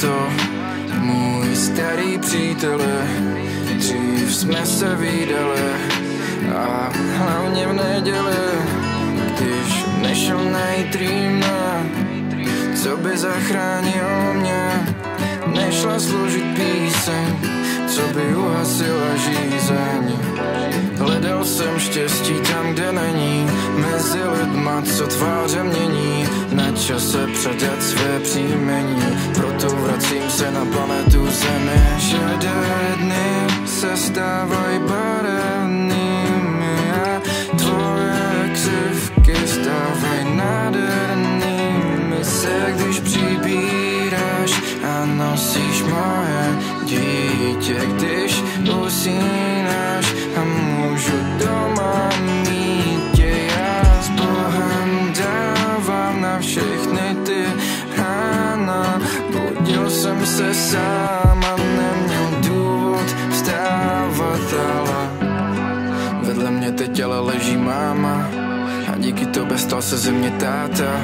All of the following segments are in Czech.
to můj starý přítele, dřív jsme se vídali a hlavně v neděli, když nešel najít rýmna, co by zachránil mě. Nešla složit píseň, co by uhasila žízeň. Hledal jsem štěstí tam, kde není, mezi lidma, co tváře mění. Na čase předat své příjmení, proto vracím se na planetu Zemi. Šedé dny se stávají barevnými a tvoje křivky stávají nádhernými. Se když přibíráš a nosíš moje dítě, když usínáš a můžu doma mít tě. Já s Bohem dávám na všechny ty rána. Budil jsem se sám a neměl důvod vstávat, ale vedle mě teď ale leží máma a díky tobě stal se ze mě táta.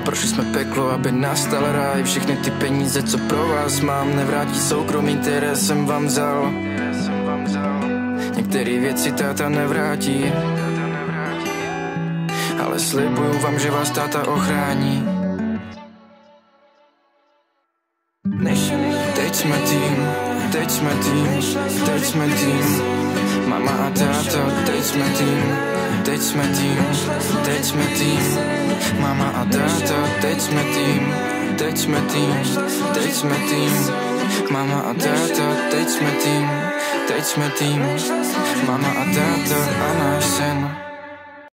Prošli jsme peklo, aby nastal ráj. Všechny ty peníze, co pro vás mám, nevrátí soukromí, které jsem vám vzal. Některé věci táta nevrátí, ale slibuju vám, že vás táta ochrání. Teď jsme tým, teď jsme tým, teď jsme tým. Mama a táta, teď jsme tým, teď jsme tým, teď jsme tým. Mama a táta, teď jsme tým, teď jsme tým, teď jsme tým. Mama a táta, teď jsme tým, teď jsme tým. Mama a táta a náš sen.